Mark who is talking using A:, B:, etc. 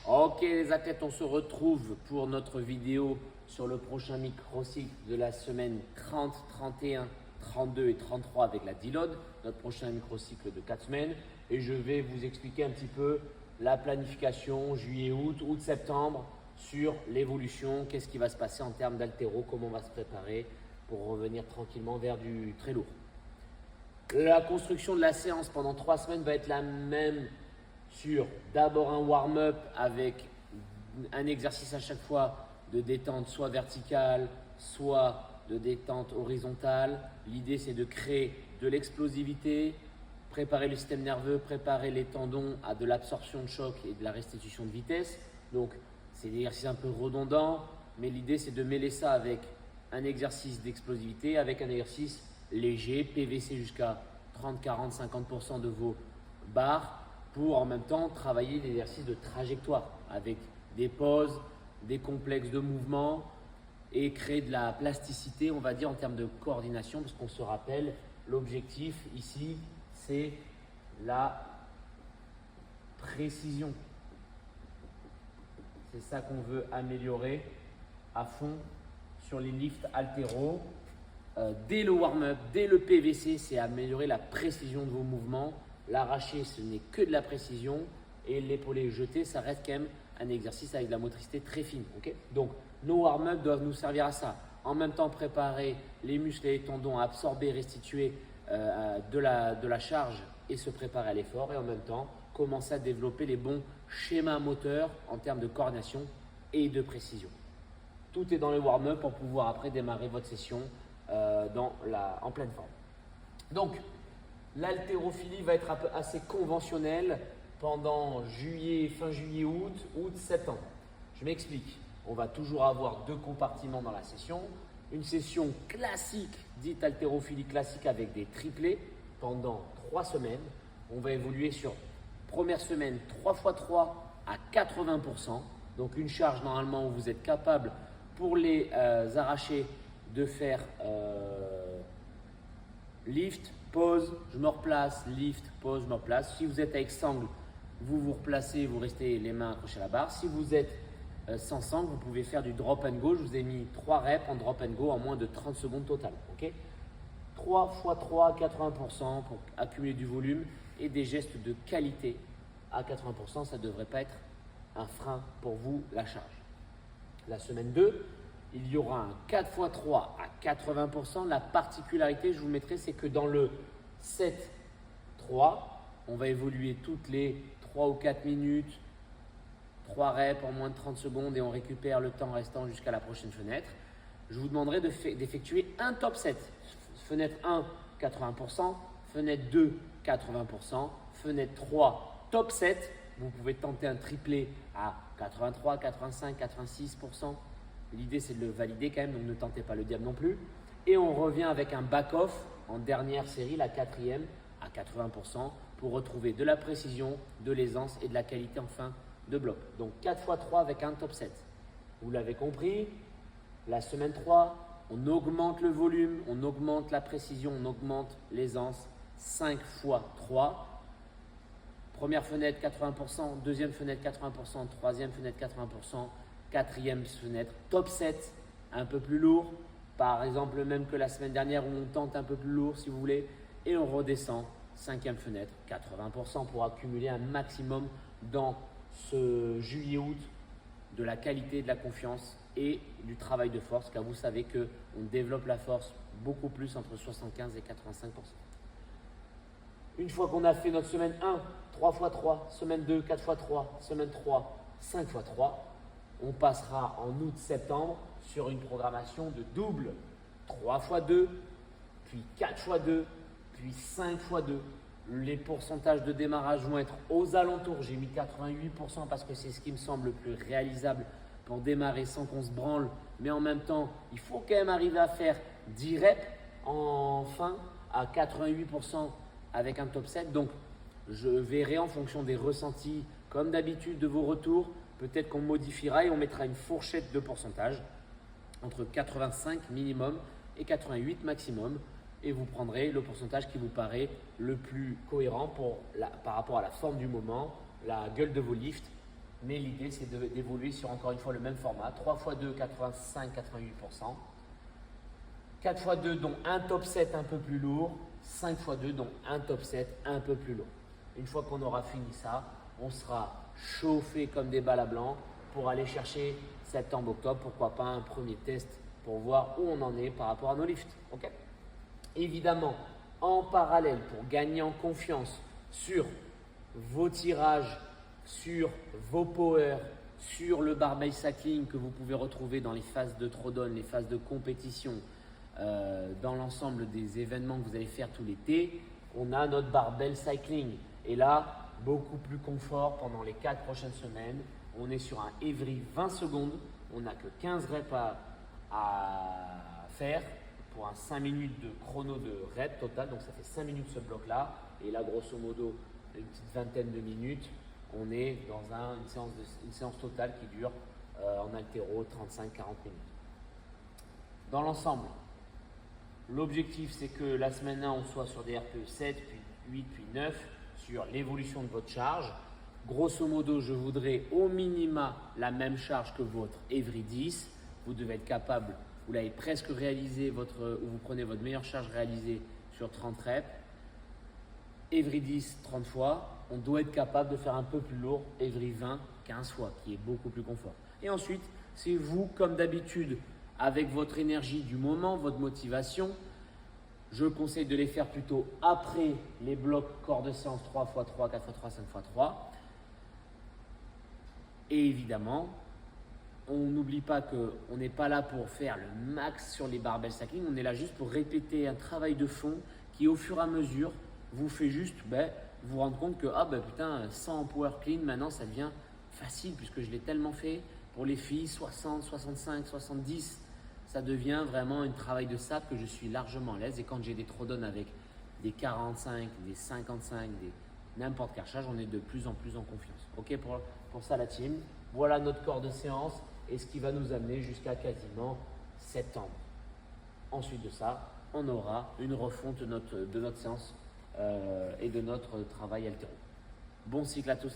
A: Ok les athlètes, on se retrouve pour notre vidéo sur le prochain microcycle de la semaine 30, 31, 32 et 33 avec la D-Load, notre prochain microcycle de 4 semaines. Et je vais vous expliquer un petit peu la planification juillet-août, août-septembre sur l'évolution, qu'est-ce qui va se passer en termes d'haltéro, comment on va se préparer pour revenir tranquillement vers du très lourd. La construction de la séance pendant 3 semaines va être la même sur d'abord un warm-up avec un exercice à chaque fois de détente soit verticale, soit de détente horizontale. L'idée c'est de créer de l'explosivité, préparer le système nerveux, préparer les tendons à de l'absorption de choc et de la restitution de vitesse. Donc c'est des exercices un peu redondants, mais l'idée c'est de mêler ça avec un exercice d'explosivité, avec un exercice léger, PVC jusqu'à 30, 40, 50% de vos barres, pour en même temps travailler l'exercice de trajectoire avec des pauses, des complexes de mouvement et créer de la plasticité, on va dire, en termes de coordination, parce qu'on se rappelle, l'objectif ici, c'est la précision. C'est ça qu'on veut améliorer à fond sur les lifts haltéro. Dès le warm-up, dès le PVC, c'est améliorer la précision de vos mouvements. L'arraché, ce n'est que de la précision et l'épaulé jeté, ça reste quand même un exercice avec de la motricité très fine. Okay, donc, nos warm-up doivent nous servir à ça. En même temps, préparer les muscles et les tendons à absorber, restituer de la charge et se préparer à l'effort. Et en même temps, commencer à développer les bons schémas moteurs en termes de coordination et de précision. Tout est dans le warm-up pour pouvoir après démarrer votre session en pleine forme. Donc, l'haltérophilie va être assez conventionnelle pendant juillet, fin juillet, août, septembre. Je m'explique. On va toujours avoir 2 compartiments dans la session. Une session classique, dite haltérophilie classique avec des triplés pendant 3 semaines. On va évoluer sur première semaine 3x3 à 80%. Donc une charge normalement où vous êtes capable pour les arrachés de faire lift, pause, je me replace, lift, pause, je me replace. Si vous êtes avec sangle, vous vous replacez, vous restez les mains accrochées à la barre. Si vous êtes sans sangle, vous pouvez faire du drop and go. Je vous ai mis 3 reps en drop and go en moins de 30 secondes total. Okay, 3 x 3 à 80% pour accumuler du volume et des gestes de qualité à 80%. Ça ne devrait pas être un frein pour vous, la charge. La semaine 2, il y aura un 4 x 3 à 80%. La particularité, je vous mettrai, c'est que dans le 7-3, on va évoluer toutes les 3 ou 4 minutes, 3 reps en moins de 30 secondes et on récupère le temps restant jusqu'à la prochaine fenêtre. Je vous demanderai d'effectuer un top 7. Fenêtre 1, 80%, fenêtre 2, 80%, fenêtre 3, top 7. Vous pouvez tenter un triplé à 83, 85, 86%. L'idée, c'est de le valider quand même, donc ne tentez pas le diable non plus. Et on revient avec un back-off en dernière série, la 4e, à 80% pour retrouver de la précision, de l'aisance et de la qualité en fin de bloc. Donc 4 x 3 avec un top 7. Vous l'avez compris, la semaine 3, on augmente le volume, on augmente la précision, on augmente l'aisance. 5 x 3. Première fenêtre 80%, deuxième fenêtre 80%, troisième fenêtre 80%, quatrième fenêtre top 7, un peu plus lourd. Par exemple, le même que la semaine dernière où on tente un peu plus lourd si vous voulez. Et on redescend, 5e fenêtre, 80% pour accumuler un maximum dans ce juillet-août de la qualité, de la confiance et du travail de force. Car vous savez qu'on développe la force beaucoup plus entre 75 et 85%. Une fois qu'on a fait notre semaine 1, 3 x 3, semaine 2, 4 x 3, semaine 3, 5 x 3, on passera en août-septembre sur une programmation de double 3 x 2, puis 4 x 2, puis 5 x 2. Les pourcentages de démarrage vont être aux alentours. J'ai mis 88% parce que c'est ce qui me semble le plus réalisable pour démarrer sans qu'on se branle. Mais en même temps, il faut quand même arriver à faire 10 reps en fin à 88% avec un top 7. Donc, je verrai en fonction des ressentis, comme d'habitude, de vos retours. Peut-être qu'on modifiera et on mettra une fourchette de pourcentage entre 85 minimum et 88 maximum. Et vous prendrez le pourcentage qui vous paraît le plus cohérent par rapport à la forme du moment, la gueule de vos lifts Mais l'idée, c'est d'évoluer sur encore une fois le même format. 3 x 2, 85-88%. 4 x 2, dont un top 7 un peu plus lourd. 5 x 2, dont un top 7 un peu plus lourd. Une fois qu'on aura fini ça, on sera chauffé comme des balles à blanc pour aller chercher septembre-octobre. Pourquoi pas un premier test pour voir où on en est par rapport à nos lifts. Okay. Évidemment, en parallèle, pour gagner en confiance sur vos tirages, sur vos powers, sur le barbell cycling que vous pouvez retrouver dans les phases de throwdown, les phases de compétition, dans l'ensemble des événements que vous allez faire tout l'été, on a notre barbell cycling. Et là, beaucoup plus confort pendant les 4 prochaines semaines. On est sur un every 20 secondes. On n'a que 15 reps à faire pour un 5 minutes de chrono de reps total. Donc ça fait 5 minutes ce bloc-là. Et là, grosso modo, une petite vingtaine de minutes. On est dans une séance totale qui dure en haltéro 35-40 minutes. Dans l'ensemble, l'objectif c'est que la semaine 1 on soit sur des RPE 7, puis 8, puis 9 sur l'évolution de votre charge. Grosso modo, je voudrais au minima la même charge que votre Every 10. Vous devez être capable, vous l'avez presque réalisé, ou vous prenez votre meilleure charge réalisée sur 30 reps. Every 10, 30 fois. On doit être capable de faire un peu plus lourd, Every 20, 15 fois, qui est beaucoup plus confort. Et ensuite, c'est vous, comme d'habitude, avec votre énergie du moment, votre motivation. Je conseille de les faire plutôt après les blocs corps de séance 3x3, 4x3, 5x3. Et évidemment, on n'oublie pas qu'on n'est pas là pour faire le max sur les barbell cycling. On est là juste pour répéter un travail de fond qui, au fur et à mesure, vous fait juste vous rendre compte que putain, 100 power clean, maintenant ça devient facile puisque je l'ai tellement fait. Pour les filles, 60, 65, 70, ça devient vraiment un travail de sable que je suis largement à l'aise. Et quand j'ai des throwdowns avec des 45, des 55, n'importe quelle charge, on est de plus en plus en confiance. Ok pour ça la team. Voilà notre corps de séance et ce qui va nous amener jusqu'à quasiment septembre. Ensuite de ça, on aura une refonte de notre séance et de notre travail haltéro. Bon cycle à tous.